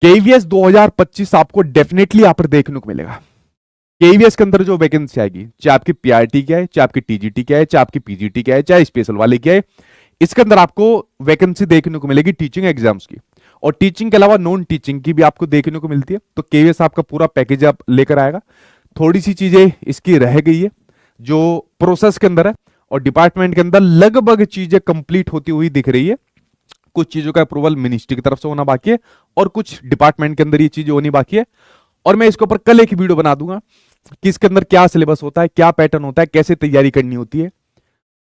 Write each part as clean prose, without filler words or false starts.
KVS 2025 आपको definitely यहां पर देखने को मिलेगा। केवीएस के अंदर जो वैकेंसी आएगी, चाहे आपकी पीआरटी क्या है, चाहे आपकी टीजीटी क्या है, चाहे आपकी पीजीटी क्या है, चाहे स्पेशल वाले क्या है, इसके अंदर आपको वैकेंसी देखने को मिलेगी टीचिंग एग्जाम्स की। और टीचिंग के अलावा नॉन टीचिंग की भी आपको देखने को मिलती है। तो केवीएस आपका पूरा पैकेज आप लेकर आएगा। थोड़ी सी चीजें इसकी रह गई है जो प्रोसेस के अंदर है, और डिपार्टमेंट के अंदर लगभग चीजें कंप्लीट होती हुई दिख रही है। कुछ चीजों का अप्रूवल मिनिस्ट्री की तरफ से होना बाकी है, और कुछ डिपार्टमेंट के अंदर ये चीजें होनी बाकी है। और मैं इसके ऊपर कल एक वीडियो बना दूंगा कि इसके अंदर क्या सिलेबस होता है, क्या पैटर्न होता है, कैसे तैयारी करनी होती है,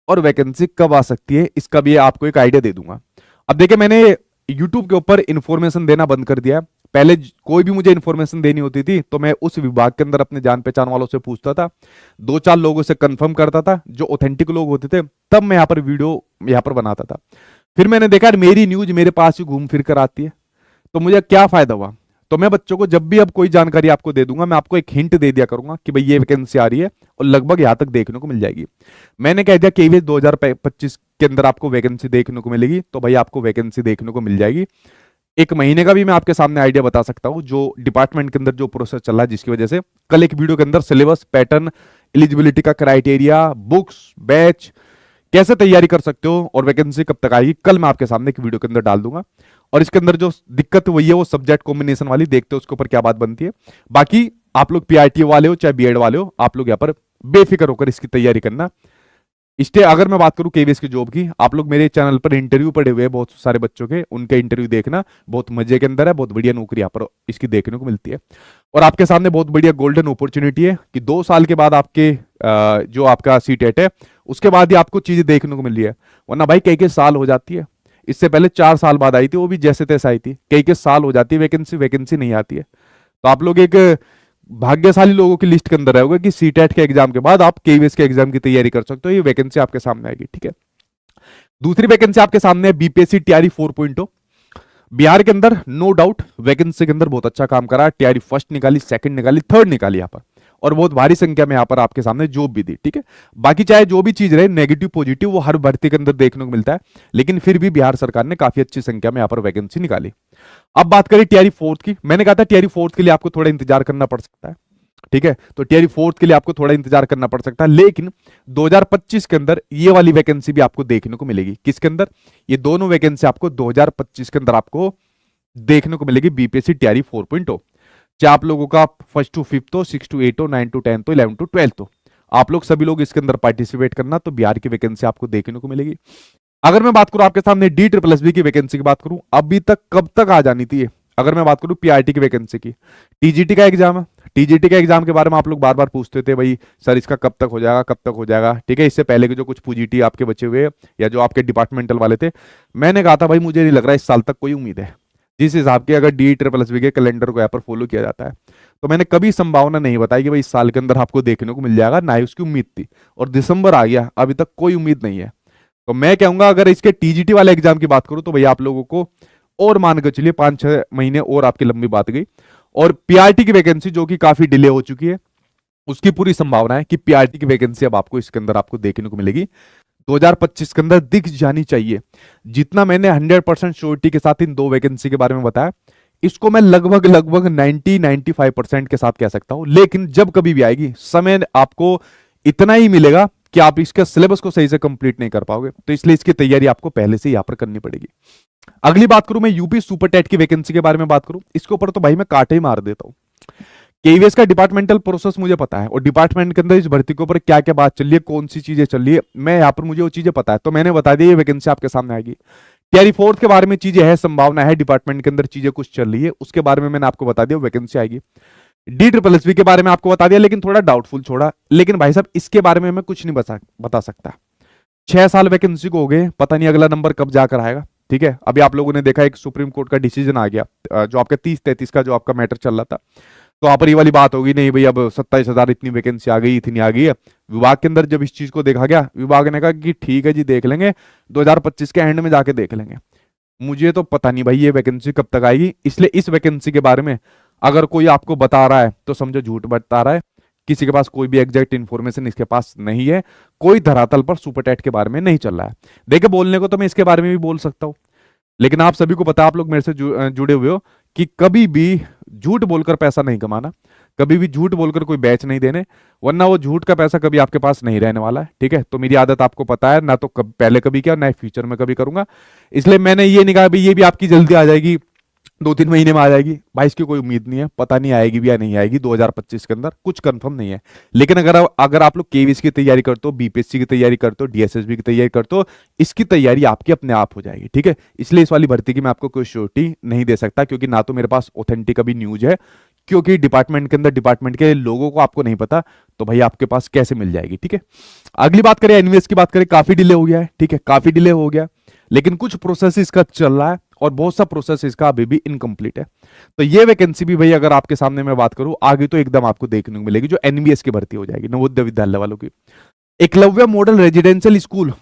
और वैकेंसी कब आ सकती है, इसका भी आपको एक आइडिया दे दूंगा। अब देखिए, मैंने यूट्यूब के ऊपर इन्फॉर्मेशन देना बंद कर दिया है। पहले कोई भी मुझे इन्फॉर्मेशन देनी होती थी तो मैं उस विभाग के अंदर अपने जान पहचान वालों से पूछता था, 2-4 लोगों से कंफर्म करता था जो ऑथेंटिक लोग होते थे, तब मैं यहाँ पर वीडियो यहाँ पर बनाता था। फिर मैंने देखा यार मेरी न्यूज मेरे पास ही घूम फिर कर आती है, तो मुझे क्या फायदा हुआ। तो मैं बच्चों को जब भी अब कोई जानकारी आपको दे दूंगा, मैं आपको एक हिंट दे दिया करूंगा कि भाई ये वैकेंसी आ रही है, और लगभग यहां तक देखने को मिल जाएगी। मैंने कह दिया केवीएस 2025 के अंदर आपको वैकेंसी देखने को मिलेगी, तो भाई आपको वैकेंसी देखने को मिल जाएगी। एक महीने का भी मैं आपके सामने आइडिया बता सकता हूं जो डिपार्टमेंट के अंदर जो प्रोसेस चल रहा है, जिसकी वजह से कल एक वीडियो के अंदर सिलेबस, पैटर्न, एलिजिबिलिटी का क्राइटेरिया, बुक्स, बैच, कैसे तैयारी कर सकते हो और वैकेंसी कब तक आएगी, कल मैं आपके सामने एक वीडियो के अंदर डाल दूंगा। और इसके अंदर जो दिक्कत वही है वो सब्जेक्ट कॉम्बिनेशन वाली, देखते हो उसके ऊपर क्या बात बनती है। बाकी आप लोग पीआईटी वाले हो चाहे बीएड वाले हो, आप लोग यहाँ पर बेफिक्र होकर इसकी तैयारी करना। इसलिए अगर मैं बात करूं केवीएस की जॉब की, आप लोग मेरे चैनल पर इंटरव्यू पड़े हुए हैं बहुत सारे बच्चों के, उनके इंटरव्यू देखना, बहुत मजे के अंदर है, बहुत बढ़िया नौकरी यहाँ पर इसकी देखने को मिलती है। और आपके सामने बहुत बढ़िया गोल्डन अपॉर्चुनिटी है कि 2 साल के बाद आपके जो आपका सीटेट है उसके बाद ही आपको चीजें देखने को मिल रही है। वरना भाई कई साल हो जाती है, इससे पहले 4 साल बाद आई थी, वो भी जैसे तैसे आई थी, कई साल हो जाती है, वैकेंसी नहीं आती है। तो आप लोग एक भाग्यशाली लोगों की लिस्ट के अंदर रहोगे कि सीटेट के एग्जाम के बाद आप केवीएस के एग्जाम की तैयारी कर सकते हो। ये वैकेंसी आपके सामने आएगी, ठीक है। दूसरी वैकेंसी आपके सामने है बीपीएससी टीआरई 4.0। बिहार के अंदर नो डाउट वैकेंसी के अंदर बहुत अच्छा काम करा, टीआरई फर्स्ट निकाली, सेकंड निकाली, थर्ड निकाली यहाँ पर, और बहुत भारी संख्या में यहाँ पर आपके सामने जॉब भी दी, ठीक है। बाकी चाहे जो भी चीज रहे, नेगेटिव पॉजिटिव, वो हर भर्ती के अंदर देखने को मिलता है, लेकिन फिर भी बिहार सरकार ने काफी अच्छी संख्या में यहाँ पर वैकेंसी निकाली। अब बात करें टीआरई फोर्थ की, मैंने कहा था टीआरई फोर्थ के लिए आपको थोड़ा इंतजार करना पड़ सकता है, ठीक है। तो टीआरई फोर्थ के लिए आपको थोड़ा इंतजार करना पड़ सकता है, लेकिन 2025 के अंदर ये वाली वैकेंसी भी आपको देखने को मिलेगी। किसके अंदर? ये दोनों वैकेंसी आपको 2025 के अंदर आपको देखने को मिलेगी, बीपीएससी टीआरई 4.0। चाहे आप लोगों का 1st to 5th हो, 6th to 8th हो, 9th to 10th हो, 11th to 12th हो, आप लोग सभी लोग इसके अंदर पार्टिसिपेट करना, तो बिहार की वैकेंसी आपको देखने को मिलेगी। अगर मैं बात करूं आपके सामने DSSB की वैकेंसी की बात करूं, अभी तक कब तक आ जानी थी। अगर मैं बात करूं पीआरटी की वैकेंसी की, टीजीटी का एग्जाम है, टीजीटी के एग्जाम के बारे में आप लोग बार बार पूछते थे भाई सर इसका कब तक हो जाएगा, कब तक हो जाएगा, ठीक है। इससे पहले के जो कुछ पीजीटी आपके बचे हुए या जो आपके डिपार्टमेंटल वाले थे, मैंने कहा था भाई मुझे नहीं लग रहा इस साल तक कोई उम्मीद है, जिस हिसाब के अगर DSSB के कैलेंडर को यहाँ पर फॉलो किया जाता है। तो मैंने कभी संभावना नहीं बताई कि भाई इस साल के अंदर आपको देखने को मिल जाएगा, ना ही उसकी उम्मीद थी, और दिसंबर आ गया, अभी तक कोई उम्मीद नहीं है। तो मैं कहूंगा अगर इसके टीजीटी वाले एग्जाम की बात करूं तो भैया आप लोगों को और मान कर चलिए 5-6 महीने और आपकी लंबी बात गई। और पीआरटी की वैकेंसी जो कि काफी डिले हो चुकी है, उसकी पूरी संभावना है कि पीआरटी की वैकेंसी अब आपको इसके अंदर आपको देखने को मिलेगी 2025 के अंदर दिख जानी चाहिए। जितना मैंने 100% श्योरिटी के साथ इन 2 वैकेंसी के बारे में बताया, इसको मैं लगभग 90-95% के साथ कह सकता हूं। लेकिन जब कभी भी आएगी, समय आपको इतना ही मिलेगा कि आप इसके सिलेबस को सही से कंप्लीट नहीं कर पाओगे, तो इसलिए इसकी तैयारी आपको पहले से यहां पर करनी पड़ेगी। अगली बात करूं मैं यूपी सुपर टेट की वैकेंसी के बारे में बात करूं, इसके ऊपर तो भाई मैं कांटे ही मार देता हूं। केवीएस का डिपार्टमेंटल प्रोसेस मुझे पता है, और डिपार्टमेंट के अंदर इस भर्ती के ऊपर क्या क्या बात चल रही है, कौन सी चीजें चल रही है, मैं यहाँ पर मुझे वो चीजें पता है, तो मैंने बता दिया ये वैकेंसी आपके सामने आएगी। टीआरई फोर्थ के बारे में चीजें है, संभावना है, डिपार्टमेंट के अंदर चीजें कुछ चल रही है, उसके बारे में मैंने आपको बता दिया वैकेंसी आएगी। DSSB के बारे में आपको बता दिया, लेकिन थोड़ा डाउटफुल छोड़ा। लेकिन भाई साहब इसके बारे में मैं कुछ नहीं बता सकता। 6 साल वैकेंसी को हो गए, पता नहीं अगला नंबर कब जाकर आएगा, ठीक है। अभी आप लोगों ने देखा एक सुप्रीम कोर्ट का डिसीजन आ गया, जो आपका 30-33 का जो आपका मैटर चल रहा था, तो वहां पर ये वाली बात होगी, नहीं भाई अब 27,000 इतनी वैकेंसी आ गई, इतनी आ गई है। विभाग के अंदर जब इस चीज को देखा गया, विभाग ने कहा कि ठीक है जी देख लेंगे, 2025 के एंड में जाके देख लेंगे। मुझे तो पता नहीं भाई ये वैकेंसी कब तक आएगी, इसलिए इस वैकेंसी के बारे में अगर कोई आपको बता रहा है तो समझो झूठ बता रहा है। किसी के पास कोई भी एग्जैक्ट इन्फॉर्मेशन इसके पास नहीं है, कोई धरातल पर सुपर टेट के बारे में नहीं चल रहा है। देखिए बोलने को तो मैं इसके बारे में भी बोल सकता हूं, लेकिन आप सभी को पता, आप लोग मेरे से जुड़े हुए हो कि कभी भी झूठ बोलकर पैसा नहीं कमाना, कभी भी झूठ बोलकर कोई बैच नहीं देने, वरना वो झूठ का पैसा कभी आपके पास नहीं रहने वाला है। ठीक है, तो मेरी आदत आपको पता है, ना तो पहले कभी किया, ना फ्यूचर में कभी करूंगा। इसलिए मैंने ये नहीं कहा भाई ये भी आपकी जल्दी आ जाएगी, 2-3 महीने में आ जाएगी। भाई इसकी कोई उम्मीद नहीं है, पता नहीं आएगी भी या नहीं आएगी 2025 के अंदर, कुछ कंफर्म नहीं है। लेकिन अगर आप लोग केवीएस की तैयारी करते हो, बीपीएससी की तैयारी करते हो, डीएसएसबी की तैयारी करते हो, इसकी तैयारी आपकी अपने आप हो जाएगी। ठीक है, इसलिए इस वाली भर्ती की मैं आपको कोई श्योरिटी नहीं दे सकता, क्योंकि ना तो मेरे पास ऑथेंटिक अभी न्यूज है, क्योंकि डिपार्टमेंट के अंदर डिपार्टमेंट के लोगों को आपको नहीं पता, तो भाई आपके पास कैसे मिल जाएगी। ठीक है, अगली बात करें एनवीएस की बात करें, काफी डिले हो गया है। ठीक है, काफी डिले हो गया, लेकिन कुछ प्रोसेस इसका चल रहा है और बहुत सा प्रोसेस इसका अभी भी इनकम्प्लीट है। तो ये वैकेंसी भी भाई अगर आपके सामने मैं बात करूं आगे, तो एकदम आपको देखने को मिलेगी, जो एनवीएस की भर्ती हो जाएगी, नवोदय विद्यालय वालों की। Eklavya model residential school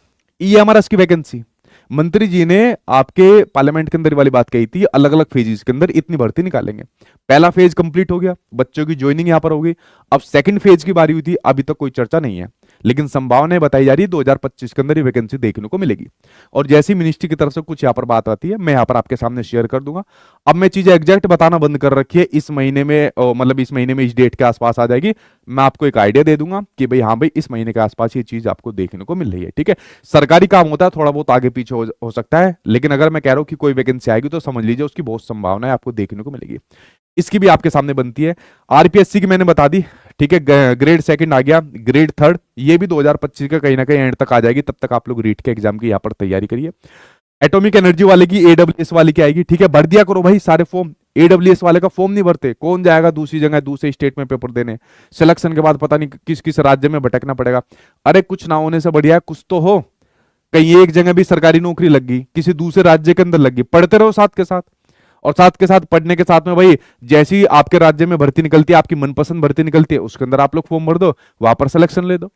EMRS की वैकेंसी, मंत्री जी ने आपके पार्लियामेंट के अंदर वाली बात कही थी, अलग अलग फेजेस के अंदर इतनी भर्ती निकालेंगे। पहला फेज कंप्लीट हो गया, बच्चों की ज्वाइनिंग यहां पर होगी। अब सेकंड फेज की बारी हुई थी, अभी तक कोई चर्चा नहीं है, लेकिन संभावनाएं बताई जा रही है 2025 के अंदर ये वैकेंसी देखने को मिलेगी। और जैसी मिनिस्ट्री की तरफ से कुछ यहाँ पर बात आती है, मैं यहाँ पर आपके सामने शेयर कर दूंगा। अब मैं चीजें एग्जैक्ट बताना बंद कर रखी है, इस महीने में मतलब इस महीने में इस डेट के आसपास आ जाएगी। मैं आपको एक आइडिया दे दूंगा कि भाई हाँ भाई इस महीने के आसपास ये चीज आपको देखने को मिल रही है। ठीक है, सरकारी काम होता है, थोड़ा बहुत आगे पीछे हो सकता है, लेकिन अगर मैं कह रहा हूं कि कोई वैकेंसी आएगी तो समझ लीजिए उसकी बहुत संभावना है आपको देखने को मिलेगी। इसकी भी आपके सामने बनती है। आरपीएससी की मैंने बता दी। ठीक है, ग्रेड सेकंड आ गया, ग्रेड थर्ड ये भी 2025 का कहीं ना कहीं एंड तक आ जाएगी, तब तक आप लोग रीट के एग्जाम की यहाँ पर तैयारी करिए। एटॉमिक एनर्जी वाले की, एडब्ल्यूएस वाले की आएगी। ठीक है, भर दिया करो भाई सारे फॉर्म। एडब्ल्यूएस वाले का फॉर्म नहीं भरते, कौन जाएगा दूसरी जगह दूसरे स्टेट में पेपर देने, सिलेक्शन के बाद पता नहीं किस किस राज्य में भटकना पड़ेगा। अरे कुछ ना होने से बढ़िया कुछ तो हो, कहीं एक जगह भी सरकारी नौकरी लग गई, किसी दूसरे राज्य के अंदर लग गई, पढ़ते रहो साथ के साथ। और साथ के साथ पढ़ने के साथ में भाई जैसी आपके राज्य में भर्ती निकलती है, आपकी मनपसंद भर्ती निकलती है, उसके अंदर आप लोग फॉर्म भर दो, वहां पर सिलेक्शन ले दो।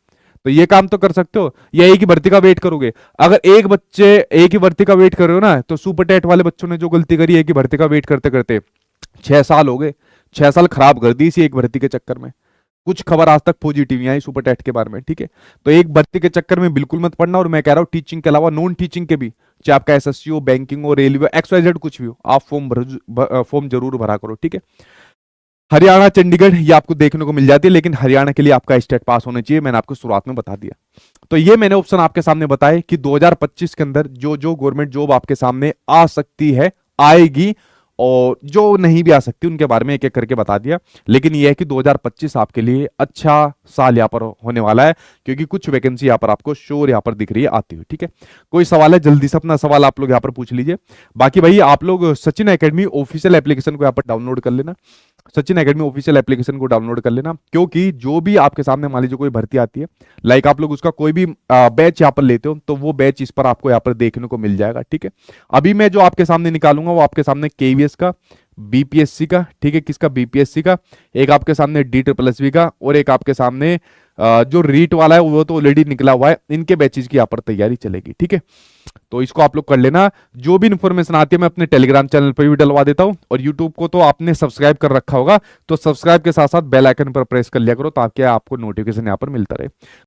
तो ये काम तो कर सकते हो, या एक ही भर्ती का वेट करोगे? अगर एक ही भर्ती का वेट कर रहे हो ना, तो सुपर टेट वाले बच्चों ने जो गलती करी, एक ही भर्ती का वेट करते करते 6 साल हो गए, 6 साल खराब कर दी इसी एक भर्ती के चक्कर में। कुछ खबर आज तक पॉजिटिव नहीं आई सुपर टेट के बारे में। ठीक है, तो एक भर्ती के चक्कर में बिल्कुल मत पड़ना। और मैं कह रहा हूं टीचिंग के अलावा नॉन टीचिंग के भी, चाहे आपका एसएससी हो, बैंकिंग हो, रेलवे, XYZ कुछ भी हो, आप फॉर्म जरूर भरा करो। ठीक है, हरियाणा, चंडीगढ़ ये आपको देखने को मिल जाती है, लेकिन हरियाणा के लिए आपका स्टेट पास होना चाहिए, मैंने आपको शुरुआत में बता दिया। तो ये मैंने ऑप्शन आपके सामने बताए कि 2025 के अंदर जो जो गवर्नमेंट जॉब आपके सामने आ सकती है, आएगी, और जो नहीं भी आ सकती उनके बारे में एक एक करके बता दिया। लेकिन यह है कि 2025 आपके लिए अच्छा साल यहाँ पर होने वाला है, क्योंकि कुछ वैकेंसी यहाँ पर आपको श्योर यहाँ पर दिख रही है आती हुई। ठीक है, कोई सवाल है जल्दी से अपना सवाल आप लोग यहाँ पर पूछ लीजिए। बाकी भाई आप लोग सचिन एकेडमी ऑफिशियल एप्लीकेशन को यहाँ पर डाउनलोड कर लेना, सचिन एकेडमी ऑफिशियल एप्लीकेशन को डाउनलोड कर लेना, क्योंकि जो भी आपके सामने मान लीजिए कोई भर्ती आती है, लाइक आप लोग उसका कोई भी बैच यहाँ पर लेते हो, तो वो बैच इस पर आपको यहाँ पर देखने को मिल जाएगा। ठीक है, अभी मैं जो आपके सामने निकालूंगा वो आपके सामने केवीएस का, बीपीएससी का, ठीक है, किसका, बीपीएससी का, एक आपके सामने DSSB का, और एक आपके सामने जो रीट वाला है वो तो ऑलरेडी निकला हुआ है, इनके बैचेज की यहाँ पर तैयारी चलेगी। ठीक है, तो इसको आप लोग कर लेना। जो भी इन्फॉर्मेशन आती है मैं अपने टेलीग्राम चैनल पर भी डलवा देता हूं, और यूट्यूब को तो आपने सब्सक्राइब कर रखा होगा, तो सब्सक्राइब के साथ साथ बेल आइकन पर प्रेस कर लिया करो, ताकि आपको नोटिफिकेशन यहाँ पर मिलता रहे।